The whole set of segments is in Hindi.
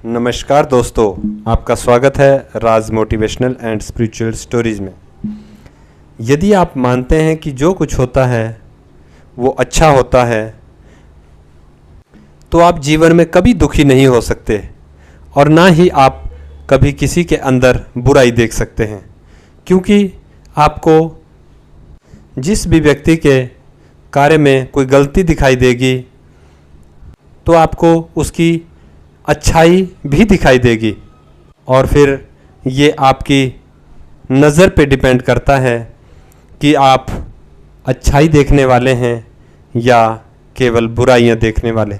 नमस्कार दोस्तों, आपका स्वागत है राज मोटिवेशनल एंड स्पिरिचुअल स्टोरीज में। यदि आप मानते हैं कि जो कुछ होता है वो अच्छा होता है तो आप जीवन में कभी दुखी नहीं हो सकते और ना ही आप कभी किसी के अंदर बुराई देख सकते हैं, क्योंकि आपको जिस भी व्यक्ति के कार्य में कोई गलती दिखाई देगी तो आपको उसकी अच्छाई भी दिखाई देगी। और फिर ये आपकी नज़र पे डिपेंड करता है कि आप अच्छाई देखने वाले हैं या केवल बुराइयां देखने वाले।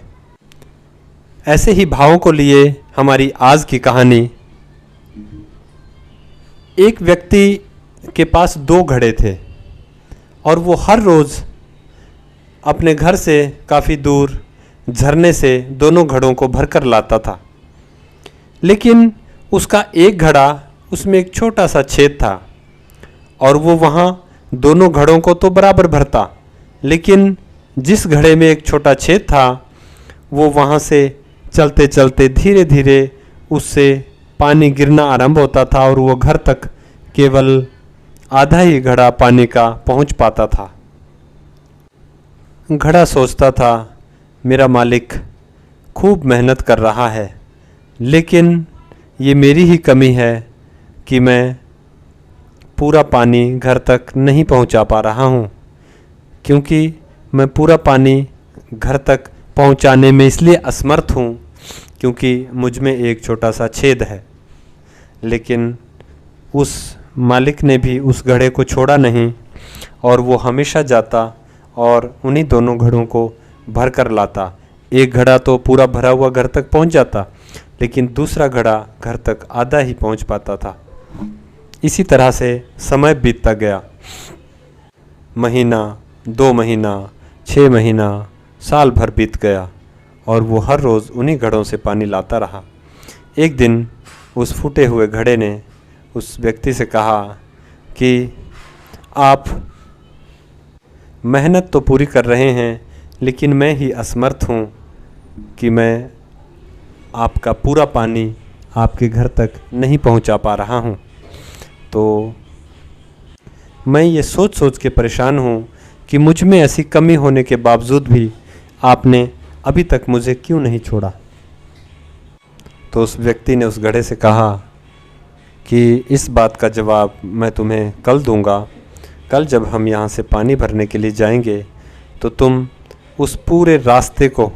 ऐसे ही भावों को लिए हमारी आज की कहानी। एक व्यक्ति के पास 2 घड़े थे और वो हर रोज़ अपने घर से काफ़ी दूर झरने से दोनों घड़ों को भरकर लाता था, लेकिन उसका एक घड़ा उसमें एक छोटा सा छेद था और वो वहाँ दोनों घड़ों को तो बराबर भरता, लेकिन जिस घड़े में एक छोटा छेद था वो वहाँ से चलते चलते धीरे धीरे उससे पानी गिरना आरंभ होता था और वो घर तक केवल आधा ही घड़ा पानी का पहुँच पाता था। घड़ा सोचता था, मेरा मालिक खूब मेहनत कर रहा है, लेकिन ये मेरी ही कमी है कि मैं पूरा पानी घर तक नहीं पहुंचा पा रहा हूं, क्योंकि मैं पूरा पानी घर तक पहुंचाने में इसलिए असमर्थ हूं क्योंकि मुझ में एक छोटा सा छेद है। लेकिन उस मालिक ने भी उस घड़े को छोड़ा नहीं और वो हमेशा जाता और उन्हीं दोनों घड़ों को भर कर लाता। एक घड़ा तो पूरा भरा हुआ घर तक पहुंच जाता, लेकिन दूसरा घड़ा घर तक आधा ही पहुंच पाता था। इसी तरह से समय बीतता गया। महीना, 2 महीना, 6 महीना, साल भर बीत गया और वो हर रोज़ उन्हीं घड़ों से पानी लाता रहा। एक दिन उस फूटे हुए घड़े ने उस व्यक्ति से कहा कि आप मेहनत तो पूरी कर रहे हैं, लेकिन मैं ही असमर्थ हूँ कि मैं आपका पूरा पानी आपके घर तक नहीं पहुँचा पा रहा हूँ। तो मैं ये सोच सोच के परेशान हूँ कि मुझ में ऐसी कमी होने के बावजूद भी आपने अभी तक मुझे क्यों नहीं छोड़ा। तो उस व्यक्ति ने उस घड़े से कहा कि इस बात का जवाब मैं तुम्हें कल दूँगा। कल जब हम यहाँ से पानी भरने के लिए जाएंगे तो तुम उस पूरे रास्ते को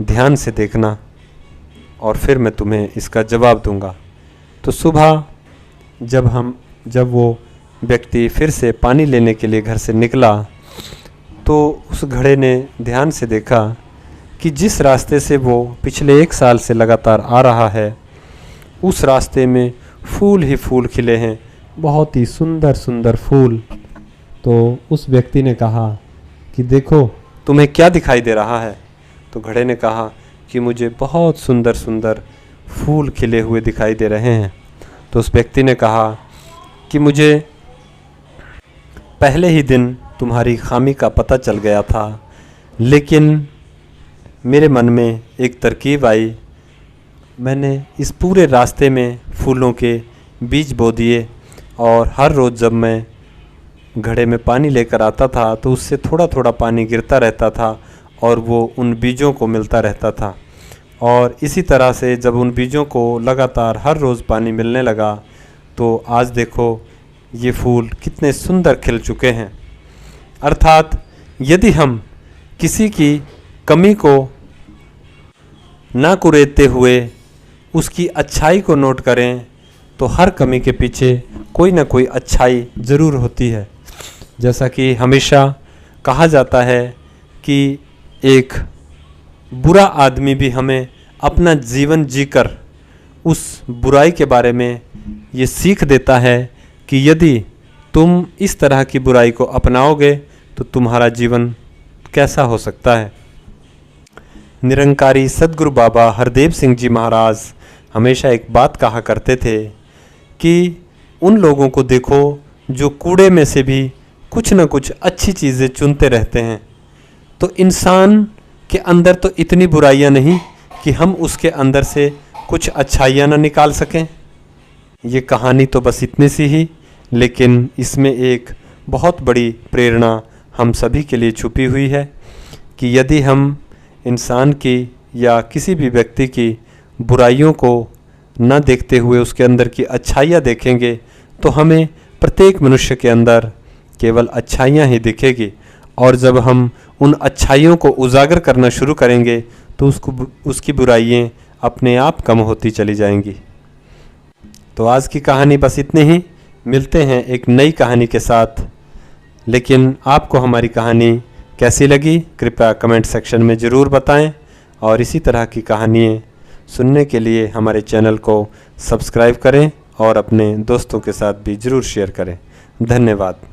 ध्यान से देखना और फिर मैं तुम्हें इसका जवाब दूंगा। तो सुबह जब वो व्यक्ति फिर से पानी लेने के लिए घर से निकला तो उस घड़े ने ध्यान से देखा कि जिस रास्ते से वो पिछले 1 साल से लगातार आ रहा है उस रास्ते में फूल ही फूल खिले हैं, बहुत ही सुंदर सुंदर फूल। तो उस व्यक्ति ने कहा कि देखो तुम्हें क्या दिखाई दे रहा है। तो घड़े ने कहा कि मुझे बहुत सुंदर सुंदर फूल खिले हुए दिखाई दे रहे हैं। तो उस व्यक्ति ने कहा कि मुझे पहले ही दिन तुम्हारी खामी का पता चल गया था, लेकिन मेरे मन में एक तरकीब आई। मैंने इस पूरे रास्ते में फूलों के बीज बो दिए और हर रोज़ जब मैं घड़े में पानी लेकर आता था तो उससे थोड़ा थोड़ा पानी गिरता रहता था और वो उन बीजों को मिलता रहता था। और इसी तरह से जब उन बीजों को लगातार हर रोज़ पानी मिलने लगा तो आज देखो ये फूल कितने सुंदर खिल चुके हैं। अर्थात यदि हम किसी की कमी को ना कुरेदते हुए उसकी अच्छाई को नोट करें तो हर कमी के पीछे कोई ना कोई अच्छाई ज़रूर होती है। जैसा कि हमेशा कहा जाता है कि एक बुरा आदमी भी हमें अपना जीवन जीकर उस बुराई के बारे में ये सीख देता है कि यदि तुम इस तरह की बुराई को अपनाओगे तो तुम्हारा जीवन कैसा हो सकता है। निरंकारी सद्गुरु बाबा हरदेव सिंह जी महाराज हमेशा एक बात कहा करते थे कि उन लोगों को देखो जो कूड़े में से भी कुछ न कुछ अच्छी चीज़ें चुनते रहते हैं। तो इंसान के अंदर तो इतनी बुराइयां नहीं कि हम उसके अंदर से कुछ अच्छाइयाँ न निकाल सकें। ये कहानी तो बस इतनी सी ही, लेकिन इसमें एक बहुत बड़ी प्रेरणा हम सभी के लिए छुपी हुई है कि यदि हम इंसान की या किसी भी व्यक्ति की बुराइयों को न देखते हुए उसके अंदर की अच्छाइयाँ देखेंगे तो हमें प्रत्येक मनुष्य के अंदर केवल अच्छाइयाँ ही दिखेगी। और जब हम उन अच्छाइयों को उजागर करना शुरू करेंगे तो उसकी बुराइयाँ अपने आप कम होती चली जाएंगी। तो आज की कहानी बस इतनी ही। मिलते हैं एक नई कहानी के साथ। लेकिन आपको हमारी कहानी कैसी लगी कृपया कमेंट सेक्शन में ज़रूर बताएं और इसी तरह की कहानियाँ सुनने के लिए हमारे चैनल को सब्सक्राइब करें और अपने दोस्तों के साथ भी ज़रूर शेयर करें। धन्यवाद।